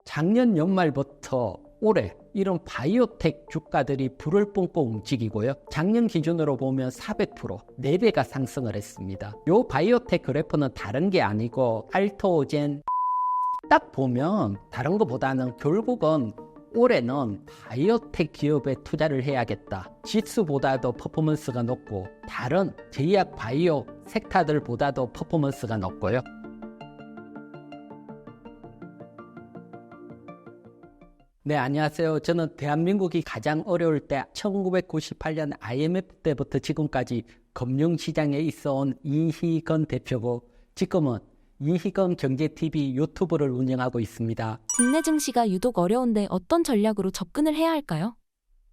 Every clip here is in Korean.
작년 연말부터 올해 이런 바이오텍 주가들이 불을 뿜고 움직이고요. 작년 기준으로 보면 400%, 4배가 상승을 했습니다. 요 바이오텍 그래프는 다른 게 아니고 알토젠 딱 보면 다른 것보다는 결국은 올해는 바이오텍 기업에 투자를 해야겠다. 지수보다도 퍼포먼스가 높고 다른 제약 바이오 섹터들보다도 퍼포먼스가 높고요. 네, 안녕하세요. 저는 대한민국이 가장 어려울 때 1998년 IMF 때부터 지금까지 금융시장에 있어온 이희건 대표고 지금은 이희건 경제TV 유튜브를 운영하고 있습니다. 국내 증시가 유독 어려운데 어떤 전략으로 접근을 해야 할까요?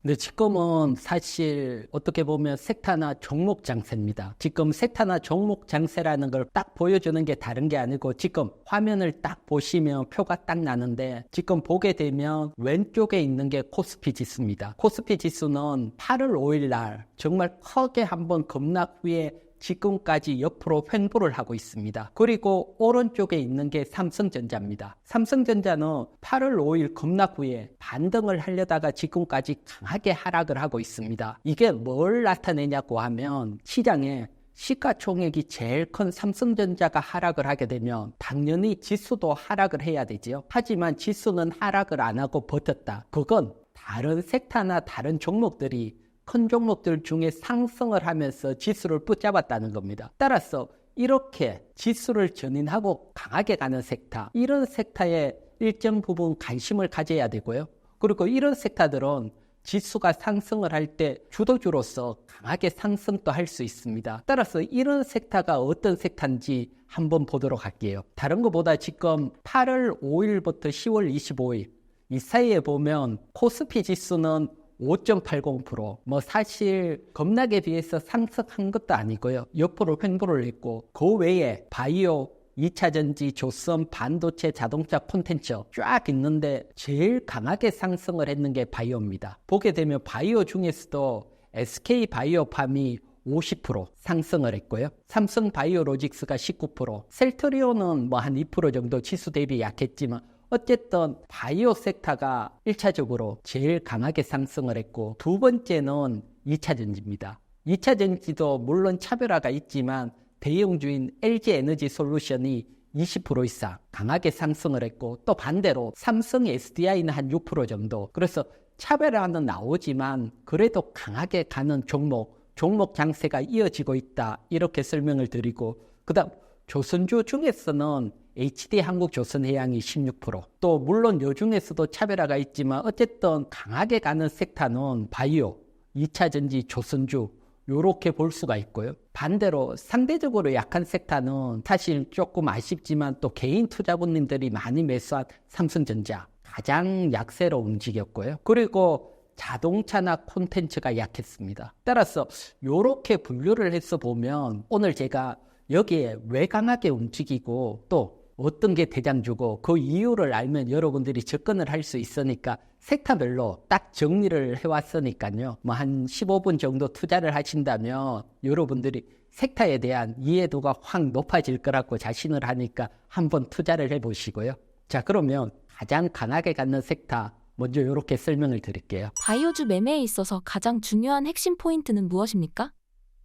네, 지금은 사실 어떻게 보면 섹터나 종목 장세입니다. 지금 섹터나 종목 장세라는 걸 딱 보여주는 게 다른 게 아니고 지금 화면을 딱 보시면 표가 딱 나는데 지금 보게 되면 왼쪽에 있는 게 코스피 지수입니다. 코스피 지수는 8월 5일 날 정말 크게 한번 급락 후에 지금까지 옆으로 횡보를 하고 있습니다. 그리고 오른쪽에 있는 게 삼성전자입니다. 삼성전자는 8월 5일 급락 후에 반등을 하려다가 지금까지 강하게 하락을 하고 있습니다. 이게 뭘 나타내냐고 하면 시장에 시가총액이 제일 큰 삼성전자가 하락을 하게 되면 당연히 지수도 하락을 해야 되지요. 하지만 지수는 하락을 안 하고 버텼다. 그건 다른 섹터나 다른 종목들이 큰 종목들 중에 상승을 하면서 지수를 붙잡았다는 겁니다. 따라서 이렇게 지수를 견인하고 강하게 가는 섹터, 이런 섹터에 일정 부분 관심을 가져야 되고요. 그리고 이런 섹터들은 지수가 상승을 할 때 주도주로서 강하게 상승도 할 수 있습니다. 따라서 이런 섹터가 어떤 섹터인지 한번 보도록 할게요. 다른 것보다 지금 8월 5일부터 10월 25일 이 사이에 보면 코스피 지수는 5.80%, 사실 급락에 비해서 상승한 것도 아니고요. 옆으로 횡보를 했고 그 외에 바이오, 2차전지, 조선, 반도체, 자동차 콘텐츠 쫙 있는데 제일 강하게 상승을 했는 게 바이오입니다. 보게 되면 바이오 중에서도 SK바이오팜이 50% 상승을 했고요. 삼성바이오로직스가 19%, 셀트리온은 한 2% 정도 지수 대비 약했지만 어쨌든 바이오 섹터가 1차적으로 제일 강하게 상승을 했고 두 번째는 2차전지입니다. 2차전지도 물론 차별화가 있지만 대형주인 LG에너지솔루션이 20% 이상 강하게 상승을 했고 또 반대로 삼성 SDI는 한 6% 정도. 그래서 차별화는 나오지만 그래도 강하게 가는 종목 장세가 이어지고 있다. 이렇게 설명을 드리고 그다음 조선주 중에서는 HD한국조선해양이 16%. 또 물론 요 중에서도 차별화가 있지만 어쨌든 강하게 가는 섹터는 바이오, 2차전지, 조선주 요렇게 볼 수가 있고요. 반대로 상대적으로 약한 섹터는 사실 조금 아쉽지만 또 개인 투자분님들이 많이 매수한 삼성전자 가장 약세로 움직였고요. 그리고 자동차나 콘텐츠가 약했습니다. 따라서 요렇게 분류를 해서 보면 오늘 제가 여기에 왜 강하게 움직이고 또 어떤 게 대장주고 그 이유를 알면 여러분들이 접근을 할 수 있으니까 섹터별로 딱 정리를 해왔으니까요. 한 15분 정도 투자를 하신다면 여러분들이 섹터에 대한 이해도가 확 높아질 거라고 자신을 하니까 한번 투자를 해보시고요. 자, 그러면 가장 강하게 가는 섹터 먼저 이렇게 설명을 드릴게요. 바이오주 매매에 있어서 가장 중요한 핵심 포인트는 무엇입니까?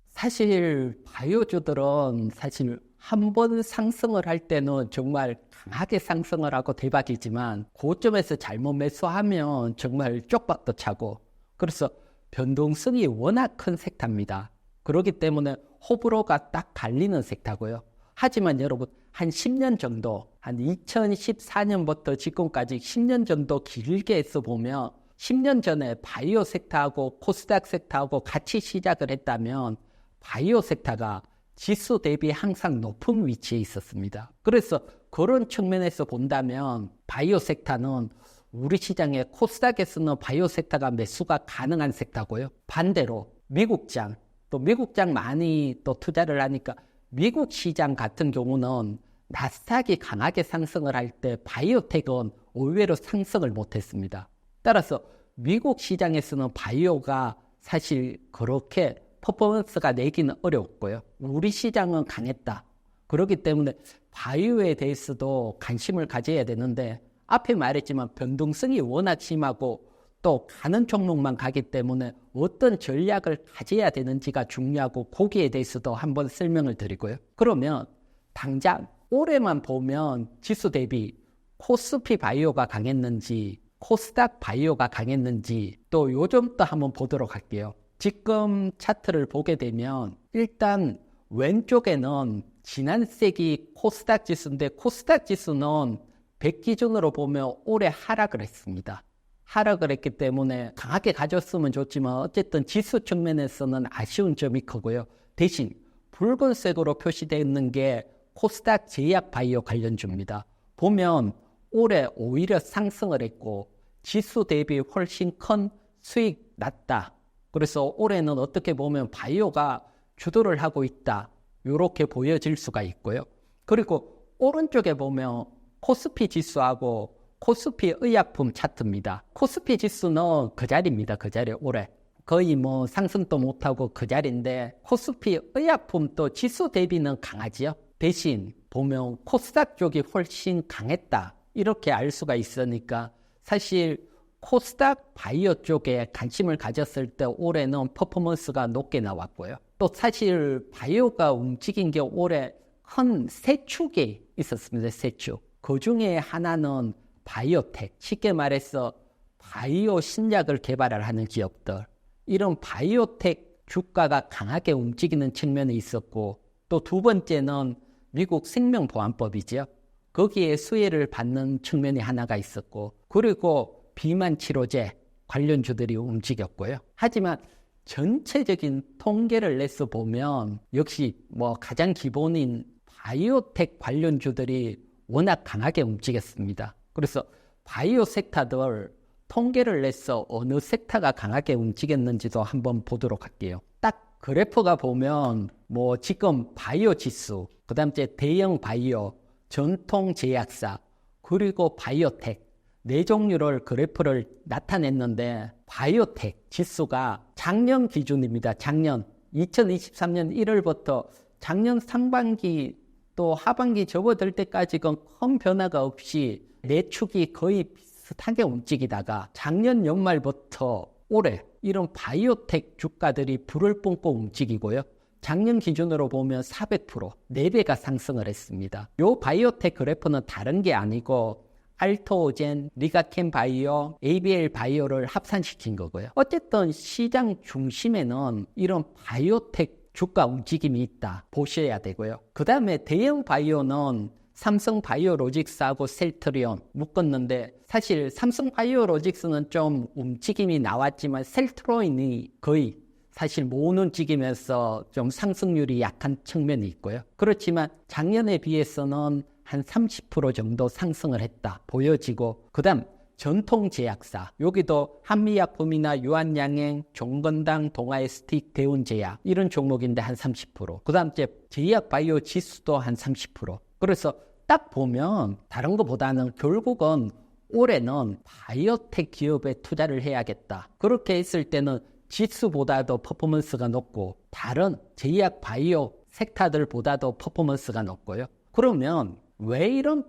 사실 바이오주들은 사실 한 번 상승을 할 때는 정말 강하게 상승을 하고 대박이지만 고점에서 잘못 매수하면 정말 쪽박도 차고 그래서 변동성이 워낙 큰 섹터입니다. 그렇기 때문에 호불호가 딱 갈리는 섹터고요. 하지만 여러분 한 10년 정도, 한 2014년부터 지금까지 10년 정도 길게 해서 보면 10년 전에 바이오 섹터하고 코스닥 섹터하고 같이 시작을 했다면 바이오 섹터가 지수 대비 항상 높은 위치에 있었습니다. 그래서 그런 측면에서 본다면 바이오 섹터는 우리 시장에 코스닥에서는 바이오 섹터가 매수가 가능한 섹터고요. 반대로 미국장, 또 미국장 많이 또 투자를 하니까 미국 시장 같은 경우는 나스닥이 강하게 상승을 할 때 바이오텍은 의외로 상승을 못했습니다. 따라서 미국 시장에서는 바이오가 사실 그렇게 퍼포먼스가 내기는 어려웠고요. 우리 시장은 강했다. 그렇기 때문에 바이오에 대해서도 관심을 가져야 되는데 앞에 말했지만 변동성이 워낙 심하고 또 가는 종목만 가기 때문에 어떤 전략을 가져야 되는지가 중요하고 거기에 대해서도 한번 설명을 드리고요. 그러면 당장 올해만 보면 지수 대비 코스피 바이오가 강했는지 코스닥 바이오가 강했는지 또 요점도 한번 보도록 할게요. 지금 차트를 보게 되면 일단 왼쪽에는 지난 세기 코스닥 지수인데 코스닥 지수는 100 기준으로 보면 올해 하락을 했습니다. 하락을 했기 때문에 강하게 가졌으면 좋지만 어쨌든 지수 측면에서는 아쉬운 점이 크고요. 대신 붉은색으로 표시되어 있는 게 코스닥 제약 바이오 관련주입니다. 보면 올해 오히려 상승을 했고 지수 대비 훨씬 큰 수익 났다. 그래서 올해는 어떻게 보면 바이오가 주도를 하고 있다. 이렇게 보여질 수가 있고요. 그리고 오른쪽에 보면 코스피 지수하고 코스피 의약품 차트입니다. 코스피 지수는 그 자리입니다. 그 자리 올해. 거의 뭐 상승도 못하고 그 자리인데 코스피 의약품도 지수 대비는 강하지요. 대신 보면 코스닥 쪽이 훨씬 강했다. 이렇게 알 수가 있으니까 사실 코스닥 바이오 쪽에 관심을 가졌을 때 올해는 퍼포먼스가 높게 나왔고요. 또 사실 바이오가 움직인 게 올해 큰 세 축이 있었습니다. 세 축. 그 중에 하나는 바이오텍, 쉽게 말해서 바이오 신약을 개발을 하는 기업들. 이런 바이오텍 주가가 강하게 움직이는 측면이 있었고 또 두 번째는 미국 생명보안법이죠. 거기에 수혜를 받는 측면이 하나가 있었고 그리고 비만 치료제 관련주들이 움직였고요. 하지만 전체적인 통계를 내서 보면 역시 뭐 가장 기본인 바이오텍 관련주들이 워낙 강하게 움직였습니다. 그래서 바이오 섹터들 통계를 내서 어느 섹터가 강하게 움직였는지도 한번 보도록 할게요. 딱 그래프가 보면 뭐 지금 바이오 지수, 그 다음에 대형 바이오, 전통 제약사, 그리고 바이오텍 네 종류를 그래프를 나타냈는데 바이오텍 지수가 작년 기준입니다. 작년 2023년 1월부터 작년 상반기 또 하반기 접어들 때까지는 큰 변화가 없이 네 축이 거의 비슷하게 움직이다가 작년 연말부터 올해 이런 바이오텍 주가들이 불을 뿜고 움직이고요. 작년 기준으로 보면 400%, 4배가 상승을 했습니다. 이 바이오텍 그래프는 다른 게 아니고 알토오젠, 리가켄 바이오, ABL 바이오를 합산시킨 거고요. 어쨌든 시장 중심에는 이런 바이오텍 주가 움직임이 있다 보셔야 되고요. 그 다음에 대형 바이오는 삼성 바이오로직스하고 셀트리온 묶었는데 사실 삼성 바이오로직스는 좀 움직임이 나왔지만 셀트리온이 거의 사실 못 움직이면서 좀 상승률이 약한 측면이 있고요. 그렇지만 작년에 비해서는 한 30% 정도 상승을 했다 보여지고 그 다음 전통제약사 여기도 한미약품이나 유한양행, 종건당, 동아에스틱, 대운제약 이런 종목인데 한 30% 그 다음 제약바이오 지수도 한 30% 그래서 딱 보면 다른 것보다는 결국은 올해는 바이오텍 기업에 투자를 해야겠다. 그렇게 했을 때는 지수보다도 퍼포먼스가 높고 다른 제약 바이오 섹터들보다도 퍼포먼스가 높고요. 그러면 왜 이런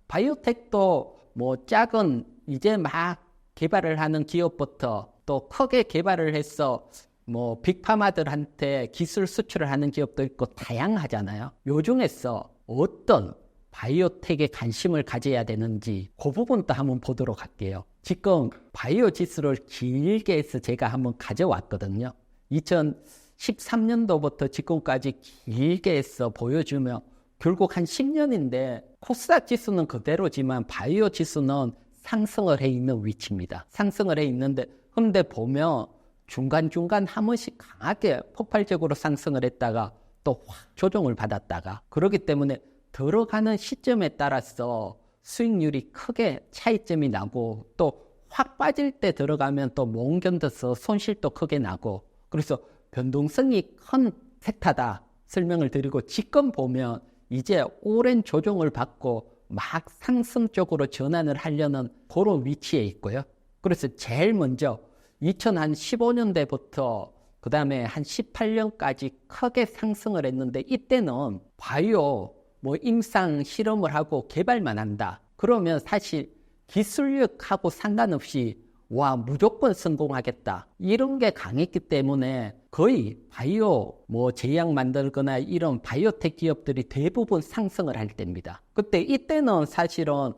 바이오텍도 뭐 작은 이제 막 개발을 하는 기업부터 또 크게 개발을 해서 뭐 빅파마들한테 기술 수출을 하는 기업도 있고 다양하잖아요. 요 중에서 어떤 바이오텍에 관심을 가져야 되는지 그 부분도 한번 보도록 할게요. 지금 바이오 지수를 길게 해서 제가 한번 가져왔거든요. 2013년도부터 지금까지 길게 해서 보여주면 결국 한 10년인데 코스닥 지수는 그대로지만 바이오 지수는 상승을 해 있는 위치입니다. 상승을 해 있는데 근데 보면 중간중간 한 번씩 강하게 폭발적으로 상승을 했다가 또 확 조정을 받았다가 그렇기 때문에 들어가는 시점에 따라서 수익률이 크게 차이점이 나고 또 확 빠질 때 들어가면 또 못 견뎌서 손실도 크게 나고 그래서 변동성이 큰 섹터다 설명을 드리고 지금 보면 이제 오랜 조정을 받고 막 상승 쪽으로 전환을 하려는 그런 위치에 있고요. 그래서 제일 먼저 2015년대부터 그 다음에 한 18년까지 크게 상승을 했는데 이때는 바이오 뭐 임상 실험을 하고 개발만 한다. 그러면 사실 기술력하고 상관없이 와 무조건 성공하겠다 이런 게 강했기 때문에 거의 바이오 제약 만들거나 이런 바이오텍 기업들이 대부분 상승을 할 때입니다. 그때 이때는 사실은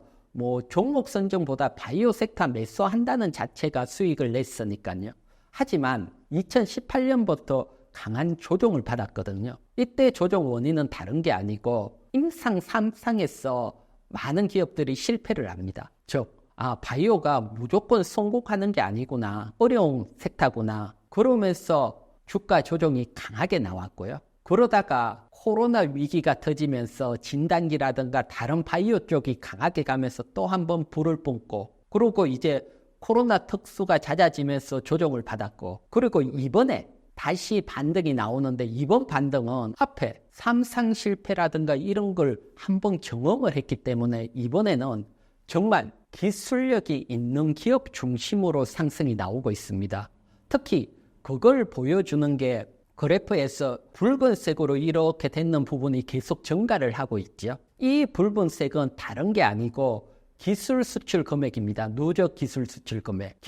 종목 선정보다 바이오 섹터 매수한다는 자체가 수익을 냈으니까요. 하지만 2018년부터 강한 조정을 받았거든요. 이때 조정 원인은 다른 게 아니고 임상 3상에서 많은 기업들이 실패를 합니다. 즉 바이오가 무조건 성공하는 게 아니구나. 어려운 섹터구나. 그러면서 주가 조정이 강하게 나왔고요. 그러다가 코로나 위기가 터지면서 진단기라든가 다른 바이오 쪽이 강하게 가면서 또 한 번 불을 뿜고 그리고 이제 코로나 특수가 잦아지면서 조정을 받았고 그리고 이번에 다시 반등이 나오는데 이번 반등은 앞에 3상 실패라든가 이런 걸 한번 경험을 했기 때문에 이번에는 정말 기술력이 있는 기업 중심으로 상승이 나오고 있습니다. 특히 그걸 보여주는 게 그래프에서 붉은색으로 이렇게 되는 부분이 계속 증가를 하고 있죠. 이 붉은색은 다른 게 아니고 기술 수출 금액입니다. 누적 기술 수출 금액.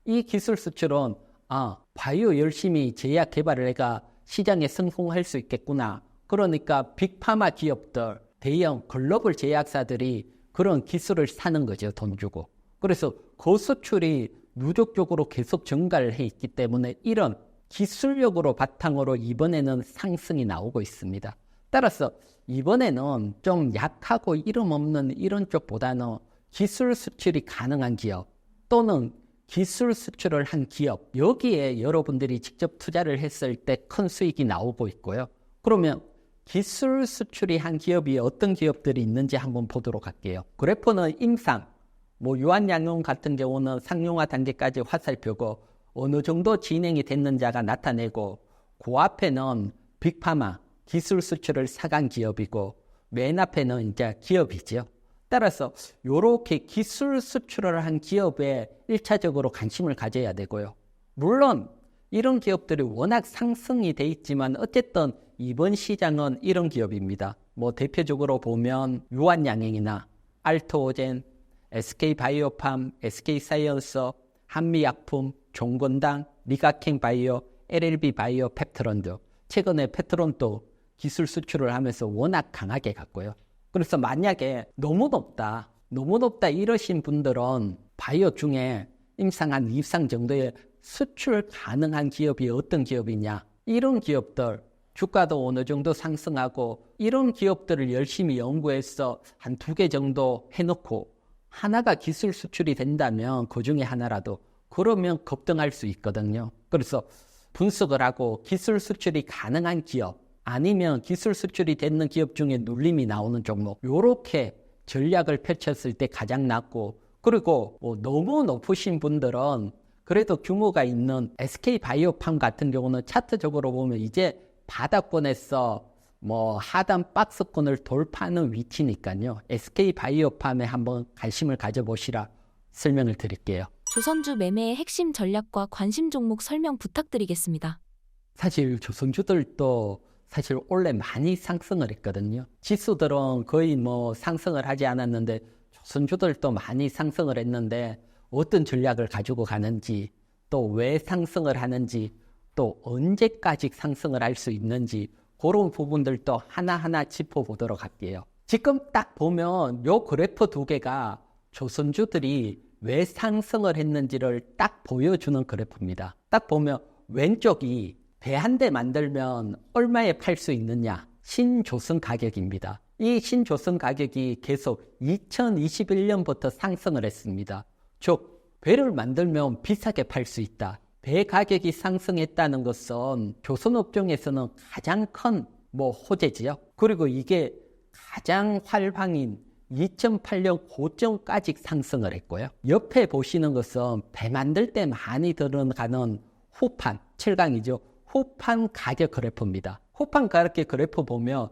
이 기술 수출은 바이오 열심히 제약 개발을 해가 시장에 성공할 수 있겠구나. 그러니까 빅파마 기업들, 대형 글로벌 제약사들이 그런 기술을 사는 거죠. 돈 주고. 그래서 그 수출이 누적적으로 계속 증가를 해 있기 때문에 이런 기술력으로 바탕으로 이번에는 상승이 나오고 있습니다. 따라서 이번에는 좀 약하고 이름 없는 이런 쪽보다는 기술 수출이 가능한 기업 또는 기술 수출을 한 기업 여기에 여러분들이 직접 투자를 했을 때 큰 수익이 나오고 있고요. 그러면 기술 수출이 한 기업이 어떤 기업들이 있는지 한번 보도록 할게요. 그래프는 임상, 유한양용 같은 경우는 상용화 단계까지 화살표고 어느 정도 진행이 됐는지가 나타내고 그 앞에는 빅파마, 기술 수출을 사간 기업이고 맨 앞에는 이제 기업이죠. 따라서 이렇게 기술 수출을 한 기업에 1차적으로 관심을 가져야 되고요. 물론 이런 기업들이 워낙 상승이 돼 있지만 어쨌든 이번 시장은 이런 기업입니다. 대표적으로 보면 유한양행이나 알트오젠, SK바이오팜, SK사이언스, 한미약품, 종건당, 미각행바이오, LLB바이오, 펩트론드. 최근에 펩트론도 기술 수출을 하면서 워낙 강하게 갔고요. 그래서 만약에 너무 높다 이러신 분들은 바이오 중에 임상 한 2상 정도의 수출 가능한 기업이 어떤 기업이냐 이런 기업들 주가도 어느 정도 상승하고 이런 기업들을 열심히 연구해서 한 2개 정도 해놓고 하나가 기술 수출이 된다면 그 중에 하나라도 그러면 급등할 수 있거든요. 그래서 분석을 하고 기술 수출이 가능한 기업 아니면 기술 수출이 되는 기업 중에 눌림이 나오는 종목 이렇게 전략을 펼쳤을 때 가장 낫고 그리고 너무 높으신 분들은 그래도 규모가 있는 SK바이오팜 같은 경우는 차트적으로 보면 이제 바닥권에서 하단 박스권을 돌파하는 위치니까요. SK바이오팜에 한번 관심을 가져보시라 설명을 드릴게요. 조선주 매매의 핵심 전략과 관심 종목 설명 부탁드리겠습니다. 사실 조선주들도 사실 원래 많이 상승을 했거든요. 지수들은 거의 상승을 하지 않았는데 조선주들도 많이 상승을 했는데 어떤 전략을 가지고 가는지 또 왜 상승을 하는지 또 언제까지 상승을 할 수 있는지 그런 부분들도 하나하나 짚어보도록 할게요. 지금 딱 보면 요 그래프 2개가 조선주들이 왜 상승을 했는지를 딱 보여주는 그래프입니다. 딱 보면 왼쪽이 배 한 대 만들면 얼마에 팔 수 있느냐 신조선 가격입니다. 이 신조선 가격이 계속 2021년부터 상승을 했습니다. 즉 배를 만들면 비싸게 팔 수 있다. 배 가격이 상승했다는 것은 조선업종에서는 가장 큰 호재지요. 그리고 이게 가장 활황인 2008년 고점까지 상승을 했고요. 옆에 보시는 것은 배 만들 때 많이 들어가는 후판, 7강이죠. 후판 가격 그래프입니다. 후판 가격 그래프 보면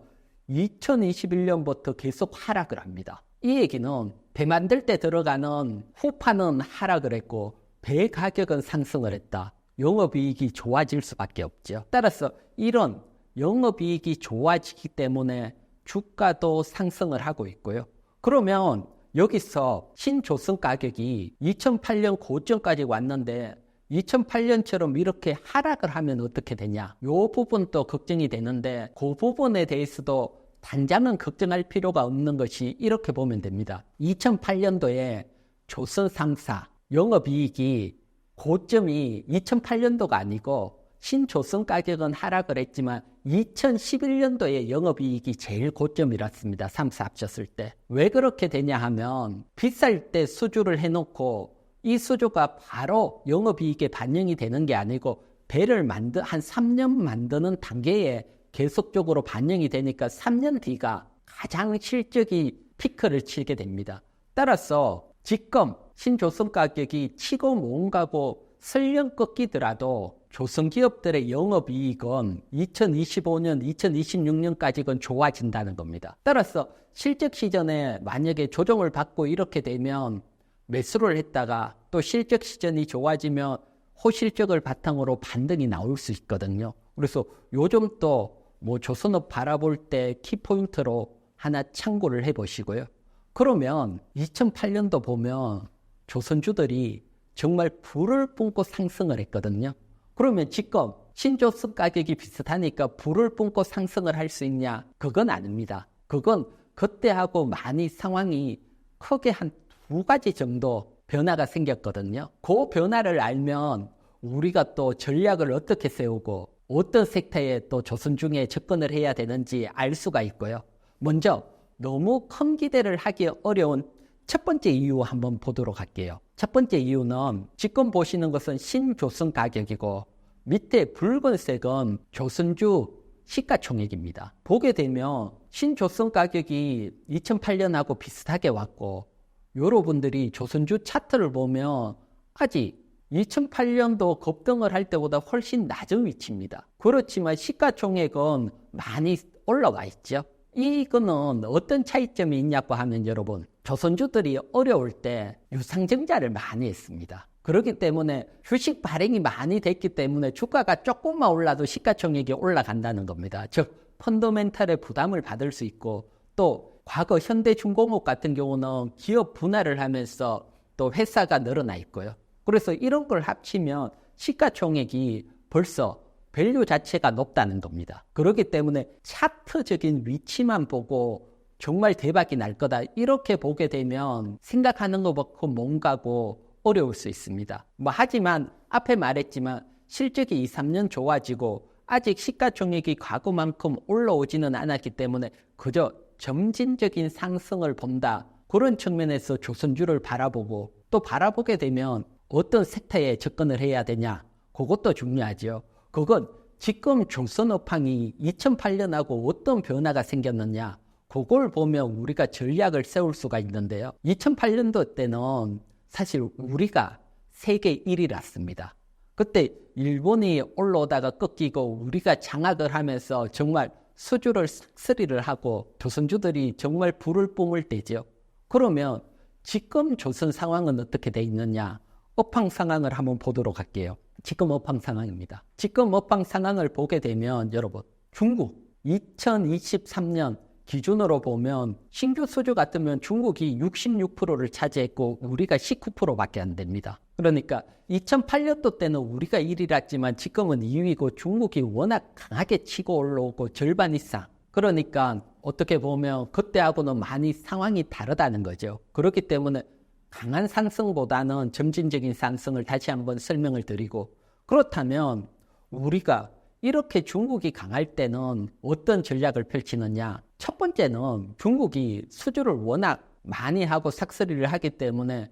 2021년부터 계속 하락을 합니다. 이 얘기는 배 만들 때 들어가는 후판은 하락을 했고 배 가격은 상승을 했다. 영업이익이 좋아질 수밖에 없죠. 따라서 이런 영업이익이 좋아지기 때문에 주가도 상승을 하고 있고요. 그러면 여기서 신조선 가격이 2008년 고점까지 왔는데 2008년처럼 이렇게 하락을 하면 어떻게 되냐? 이 부분도 걱정이 되는데 그 부분에 대해서도 당장은 걱정할 필요가 없는 것이 이렇게 보면 됩니다. 2008년도에 조선 상사 영업이익이 고점이 2008년도가 아니고 신조선 가격은 하락을 했지만 2011년도에 영업이익이 제일 고점이랐습니다. 3사 합쳤을 때. 왜 그렇게 되냐 하면 비쌀 때 수주를 해놓고 이 수주가 바로 영업이익에 반영이 되는 게 아니고 배를 한 3년 만드는 단계에 계속적으로 반영이 되니까 3년 뒤가 가장 실적이 피크를 치게 됩니다. 따라서 지금 신조선 가격이 치고 못 가고 설령 꺾이더라도 조선기업들의 영업이익은 2025년, 2026년까지는 좋아진다는 겁니다. 따라서 실적 시전에 만약에 조정을 받고 이렇게 되면 매수를 했다가 또 실적 시전이 좋아지면 호실적을 바탕으로 반등이 나올 수 있거든요. 그래서 요즘 또 조선업 바라볼 때 키포인트로 하나 참고를 해보시고요. 그러면 2008년도 보면 조선주들이 정말 불을 뿜고 상승을 했거든요. 그러면 지금 신조선 가격이 비슷하니까 불을 뿜고 상승을 할 수 있냐? 그건 아닙니다. 그건 그때하고 많이 상황이 크게 한 2가지 정도 변화가 생겼거든요. 그 변화를 알면 우리가 또 전략을 어떻게 세우고 어떤 섹터에 또 조선중에 접근을 해야 되는지 알 수가 있고요. 먼저 너무 큰 기대를 하기 어려운 첫 번째 이유 한번 보도록 할게요. 첫 번째 이유는 지금 보시는 것은 신조선 가격이고 밑에 붉은색은 조선주 시가총액입니다. 보게 되면 신조선 가격이 2008년하고 비슷하게 왔고 여러분들이 조선주 차트를 보면 아직 2008년도 급등을 할 때보다 훨씬 낮은 위치입니다. 그렇지만 시가총액은 많이 올라와 있죠. 이거는 어떤 차이점이 있냐고 하면 여러분 조선주들이 어려울 때 유상증자를 많이 했습니다. 그렇기 때문에 주식 발행이 많이 됐기 때문에 주가가 조금만 올라도 시가총액이 올라간다는 겁니다. 즉 펀더멘탈의 부담을 받을 수 있고 또 과거 현대중공업 같은 경우는 기업 분할을 하면서 또 회사가 늘어나 있고요. 그래서 이런 걸 합치면 시가총액이 벌써 밸류 자체가 높다는 겁니다. 그렇기 때문에 차트적인 위치만 보고 정말 대박이 날 거다 이렇게 보게 되면 생각하는 것만큼 뭔가고 어려울 수 있습니다. 하지만 앞에 말했지만 실적이 2, 3년 좋아지고 아직 시가총액이 과거만큼 올라오지는 않았기 때문에 그저 점진적인 상승을 본다. 그런 측면에서 조선주를 바라보고 또 바라보게 되면 어떤 섹터에 접근을 해야 되냐? 그것도 중요하죠. 그건 지금 조선업황이 2008년하고 어떤 변화가 생겼느냐? 그걸 보면 우리가 전략을 세울 수가 있는데요. 2008년도 때는 사실 우리가 세계 1위랐습니다. 그때 일본이 올라오다가 꺾이고 우리가 장악을 하면서 정말 수주를 싹쓸이를 하고 조선주들이 정말 불을 뿜을 때죠. 그러면 지금 조선 상황은 어떻게 돼 있느냐? 업황 상황을 한번 보도록 할게요. 지금 업황 상황입니다. 지금 업황 상황을 보게 되면 여러분 중국 2023년 기준으로 보면 신규 수주 같으면 중국이 66%를 차지했고 우리가 19%밖에 안 됩니다. 그러니까 2008년도 때는 우리가 1위랐지만 지금은 2위고 중국이 워낙 강하게 치고 올라오고 절반 이상. 그러니까 어떻게 보면 그때하고는 많이 상황이 다르다는 거죠. 그렇기 때문에 강한 상승보다는 점진적인 상승을 다시 한번 설명을 드리고 그렇다면 우리가 이렇게 중국이 강할 때는 어떤 전략을 펼치느냐? 첫 번째는 중국이 수주를 워낙 많이 하고 삭스리를 하기 때문에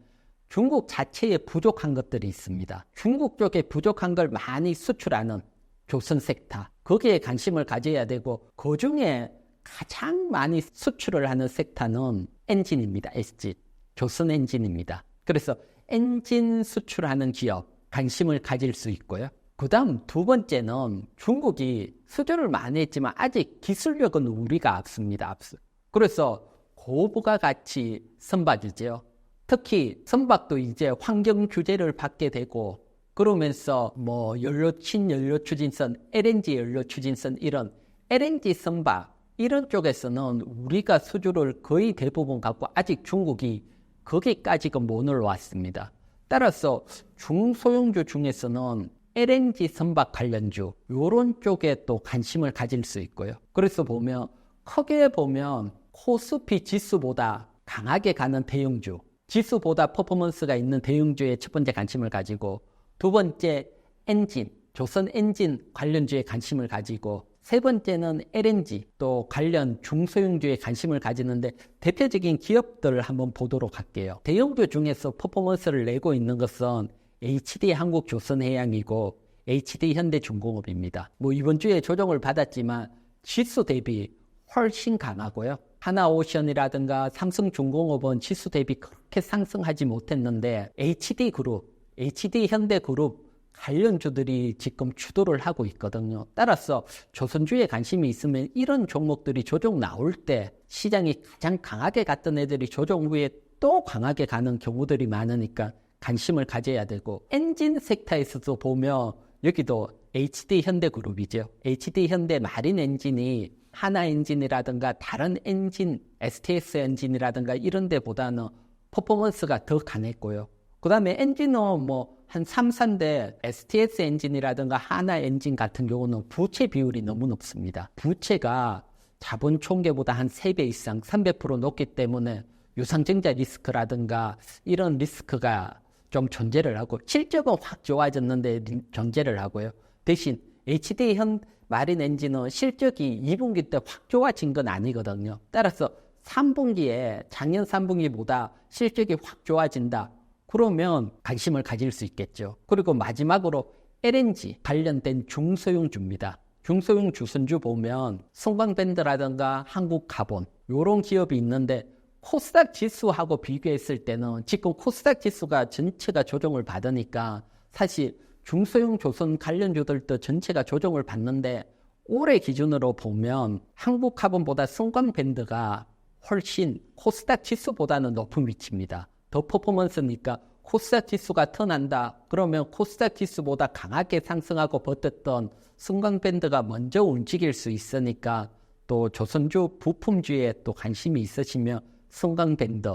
중국 자체에 부족한 것들이 있습니다. 중국 쪽에 부족한 걸 많이 수출하는 조선 섹터, 거기에 관심을 가져야 되고 그중에 가장 많이 수출을 하는 섹터는 엔진입니다. SG, 조선 엔진입니다. 그래서 엔진 수출하는 기업 관심을 가질 수 있고요. 그 다음 두 번째는 중국이 수주를 많이 했지만 아직 기술력은 우리가 앞섭니다. 그래서 고부가 가치 선박이죠. 특히 선박도 이제 환경 규제를 받게 되고 그러면서 연료 추진선, LNG 연료 추진선 이런 LNG 선박 이런 쪽에서는 우리가 수주를 거의 대부분 갖고 아직 중국이 거기까지가 못 올라왔습니다. 따라서 중소형주 중에서는 LNG 선박 관련주 이런 쪽에 또 관심을 가질 수 있고요. 그래서 보면 크게 보면 코스피 지수보다 강하게 가는 대형주, 지수보다 퍼포먼스가 있는 대형주에 첫 번째 관심을 가지고 두 번째 엔진, 조선 엔진 관련주에 관심을 가지고 세 번째는 LNG 또 관련 중소형주에 관심을 가지는데 대표적인 기업들을 한번 보도록 할게요. 대형주 중에서 퍼포먼스를 내고 있는 것은 HD 한국조선해양이고 HD 현대중공업입니다. 이번 주에 조정을 받았지만 지수 대비 훨씬 강하고요. 하나오션이라든가 삼성중공업은 지수 대비 그렇게 상승하지 못했는데 HD그룹, HD현대그룹 관련주들이 지금 주도를 하고 있거든요. 따라서 조선주에 관심이 있으면 이런 종목들이 조정 나올 때 시장이 가장 강하게 갔던 애들이 조정 후에 또 강하게 가는 경우들이 많으니까 관심을 가져야 되고 엔진 섹터에서도 보면 여기도 HD현대그룹이죠. HD현대 마린 엔진이 하나 엔진이라든가 다른 엔진, STS 엔진이라든가 이런 데보다는 퍼포먼스가 더 강했고요. 그 다음에 엔진은 한 3사인데 STS 엔진이라든가 하나 엔진 같은 경우는 부채 비율이 너무 높습니다. 부채가 자본 총계보다 한 3배 이상 300% 높기 때문에 유상증자 리스크라든가 이런 리스크가 좀 존재를 하고 실적은 확 좋아졌는데 존재를 하고요. 대신 HD 마린 엔진은 실적이 2분기 때 확 좋아진 건 아니거든요. 따라서 3분기에 작년 3분기보다 실적이 확 좋아진다. 그러면 관심을 가질 수 있겠죠. 그리고 마지막으로 LNG 관련된 중소형주입니다. 중소형 주선주 보면 성광밴드라든가 한국카본 이런 기업이 있는데 코스닥 지수하고 비교했을 때는 지금 코스닥 지수가 전체가 조정을 받으니까 사실 중소형 조선 관련주들도 전체가 조정을 받는데 올해 기준으로 보면 한국카본보다 성광밴드가 훨씬 코스닥 지수보다는 높은 위치입니다. 더 퍼포먼스니까 코스닥 지수가 더 난다. 그러면 코스닥 지수보다 강하게 상승하고 버텼던 성광밴드가 먼저 움직일 수 있으니까 또 조선주 부품주에 또 관심이 있으시면 성광밴드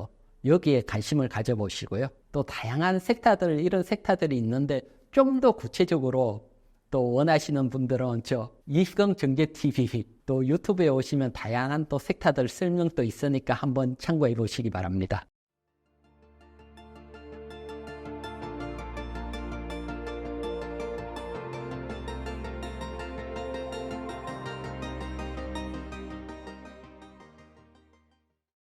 여기에 관심을 가져보시고요. 또 다양한 섹터들 이런 섹터들이 있는데 좀 더 구체적으로 또 원하시는 분들은 이희경 정제TV 또 유튜브에 오시면 다양한 또 섹터들 설명도 있으니까 한번 참고해 보시기 바랍니다.